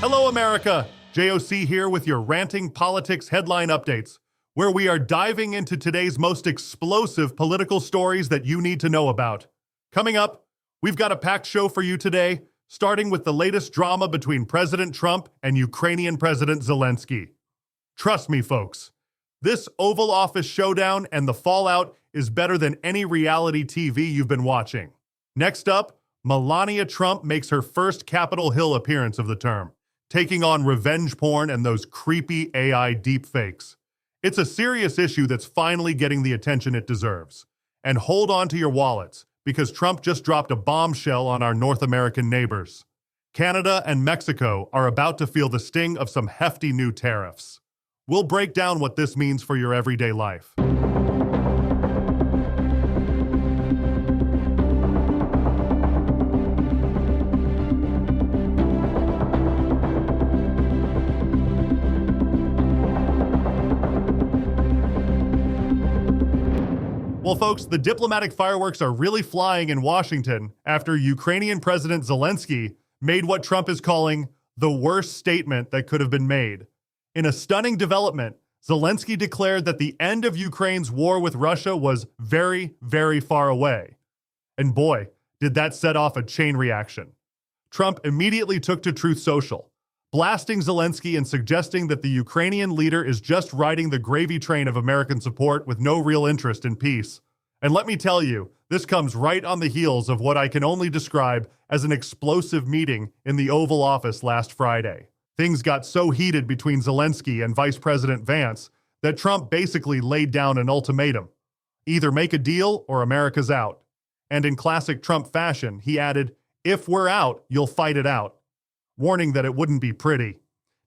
Hello, America! JOC here with your Ranting Politics Headline Updates, where we are diving into today's most explosive political stories that you need to know about. Coming up, we've got a packed show for you today, starting with the latest drama between President Trump and Ukrainian President Zelensky. Trust me, folks, this Oval Office showdown and the fallout is better than any reality TV you've been watching. Next up, Melania Trump makes her first Capitol Hill appearance of the term, taking on revenge porn and those creepy AI deepfakes. It's a serious issue that's finally getting the attention it deserves. And hold on to your wallets, because Trump just dropped a bombshell on our North American neighbors. Canada and Mexico are about to feel the sting of some hefty new tariffs. We'll break down what this means for your everyday life. Well, folks, the diplomatic fireworks are really flying in Washington after Ukrainian President Zelensky made what Trump is calling the worst statement that could have been made. In a stunning development, Zelensky declared that the end of Ukraine's war with Russia was very, very far away. And boy, did that set off a chain reaction. Trump immediately took to Truth Social, blasting Zelensky and suggesting that the Ukrainian leader is just riding the gravy train of American support with no real interest in peace. And let me tell you, this comes right on the heels of what I can only describe as an explosive meeting in the Oval Office last Friday. Things got so heated between Zelensky and Vice President Vance that Trump basically laid down an ultimatum. Either make a deal or America's out. And in classic Trump fashion, he added, "If we're out, you'll fight it out," warning that it wouldn't be pretty.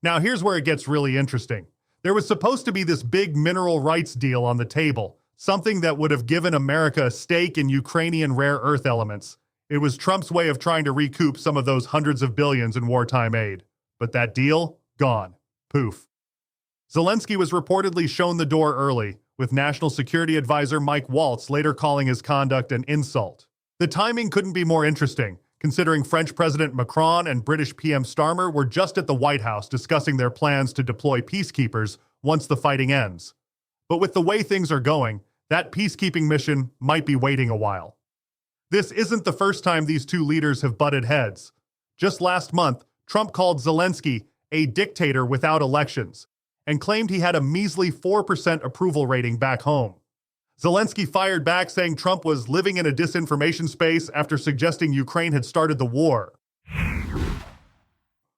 Now, here's where it gets really interesting. There was supposed to be this big mineral rights deal on the table, something that would have given America a stake in Ukrainian rare earth elements. It was Trump's way of trying to recoup some of those hundreds of billions in wartime aid. But that deal? Gone. Poof. Zelensky was reportedly shown the door early, with National Security Advisor Mike Waltz later calling his conduct an insult. The timing couldn't be more interesting, considering French President Macron and British PM Starmer were just at the White House discussing their plans to deploy peacekeepers once the fighting ends. But with the way things are going, that peacekeeping mission might be waiting a while. This isn't the first time these two leaders have butted heads. Just last month, Trump called Zelensky a dictator without elections and claimed he had a measly 4% approval rating back home. Zelensky fired back, saying Trump was living in a disinformation space after suggesting Ukraine had started the war.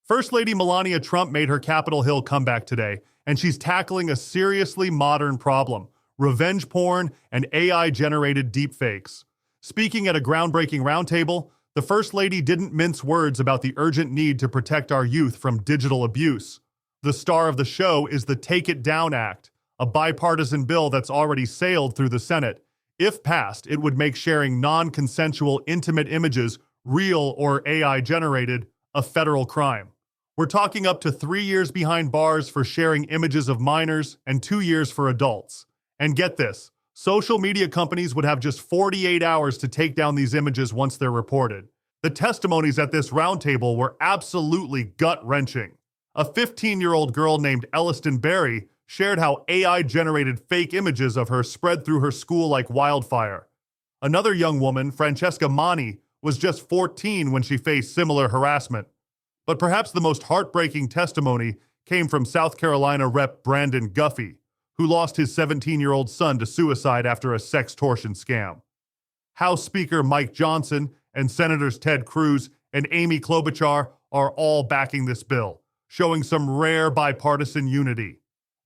First Lady Melania Trump made her Capitol Hill comeback today, and she's tackling a seriously modern problem: revenge porn and AI-generated deepfakes. Speaking at a groundbreaking roundtable, the First Lady didn't mince words about the urgent need to protect our youth from digital abuse. The star of the show is the Take It Down Act, a bipartisan bill that's already sailed through the Senate. If passed, it would make sharing non-consensual intimate images, real or AI-generated, a federal crime. We're talking up to 3 years behind bars for sharing images of minors and 2 years for adults. And get this, social media companies would have just 48 hours to take down these images once they're reported. The testimonies at this roundtable were absolutely gut-wrenching. A 15-year-old girl named Elliston Berry shared how AI-generated fake images of her spread through her school like wildfire. Another young woman, Francesca Mani, was just 14 when she faced similar harassment. But perhaps the most heartbreaking testimony came from South Carolina Rep. Brandon Guffey, who lost his 17-year-old son to suicide after a sextortion scam. House Speaker Mike Johnson and Senators Ted Cruz and Amy Klobuchar are all backing this bill, showing some rare bipartisan unity.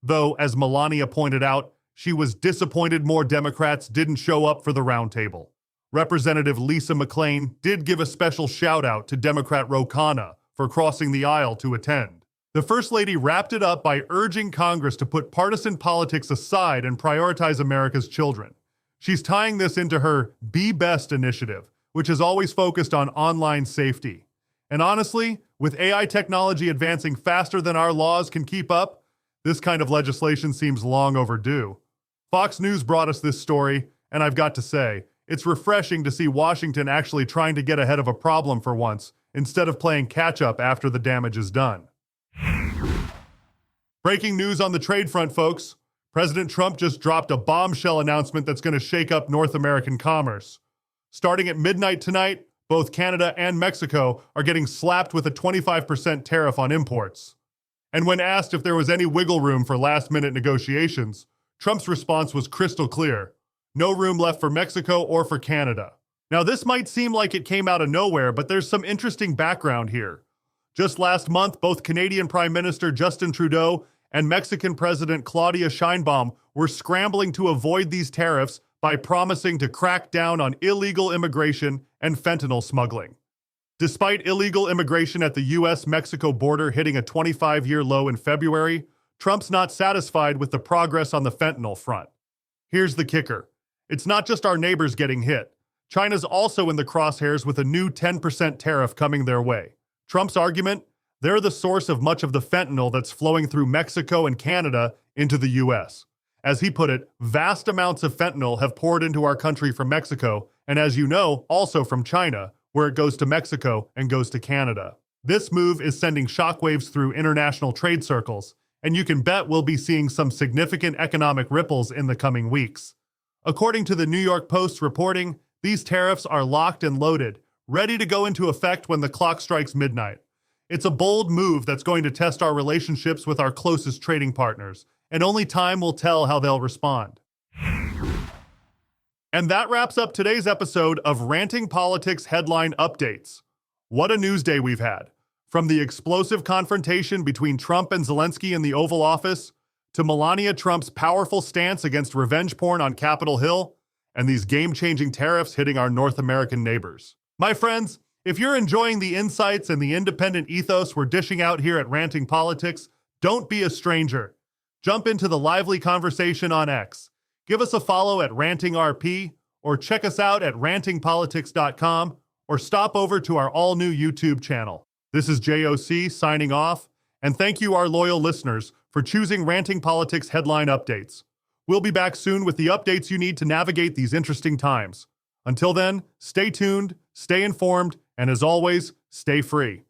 Though, as Melania pointed out, she was disappointed more Democrats didn't show up for the roundtable. Representative Lisa McClain did give a special shout-out to Democrat Ro Khanna for crossing the aisle to attend. The First Lady wrapped it up by urging Congress to put partisan politics aside and prioritize America's children. She's tying this into her Be Best initiative, which is always focused on online safety. And honestly, with AI technology advancing faster than our laws can keep up, this kind of legislation seems long overdue. Fox News brought us this story, and I've got to say, it's refreshing to see Washington actually trying to get ahead of a problem for once, instead of playing catch-up after the damage is done. Breaking news on the trade front, folks. President Trump just dropped a bombshell announcement that's going to shake up North American commerce. Starting at midnight tonight, both Canada and Mexico are getting slapped with a 25% tariff on imports. And when asked if there was any wiggle room for last-minute negotiations, Trump's response was crystal clear. No room left for Mexico or for Canada. Now, this might seem like it came out of nowhere, but there's some interesting background here. Just last month, both Canadian Prime Minister Justin Trudeau and Mexican President Claudia Sheinbaum were scrambling to avoid these tariffs by promising to crack down on illegal immigration and fentanyl smuggling. Despite illegal immigration at the U.S.-Mexico border hitting a 25-year low in February, Trump's not satisfied with the progress on the fentanyl front. Here's the kicker. It's not just our neighbors getting hit. China's also in the crosshairs with a new 10% tariff coming their way. Trump's argument? They're the source of much of the fentanyl that's flowing through Mexico and Canada into the U.S. As he put it, vast amounts of fentanyl have poured into our country from Mexico, and as you know, also from China, where it goes to Mexico and goes to Canada. This move is sending shockwaves through international trade circles, and you can bet we'll be seeing some significant economic ripples in the coming weeks. According to the New York Post's reporting, these tariffs are locked and loaded, ready to go into effect when the clock strikes midnight. It's a bold move that's going to test our relationships with our closest trading partners, and only time will tell how they'll respond. And that wraps up today's episode of Ranting Politics Headline Updates. What a news day we've had. From the explosive confrontation between Trump and Zelensky in the Oval Office, to Melania Trump's powerful stance against revenge porn on Capitol Hill, and these game-changing tariffs hitting our North American neighbors. My friends, if you're enjoying the insights and the independent ethos we're dishing out here at Ranting Politics, don't be a stranger. Jump into the lively conversation on X. Give us a follow at RantingRP, or check us out at rantingpolitics.com, or stop over to our all-new YouTube channel. This is JOC signing off, and thank you, our loyal listeners, for choosing Ranting Politics Headline Updates. We'll be back soon with the updates you need to navigate these interesting times. Until then, stay tuned, stay informed, and as always, stay free.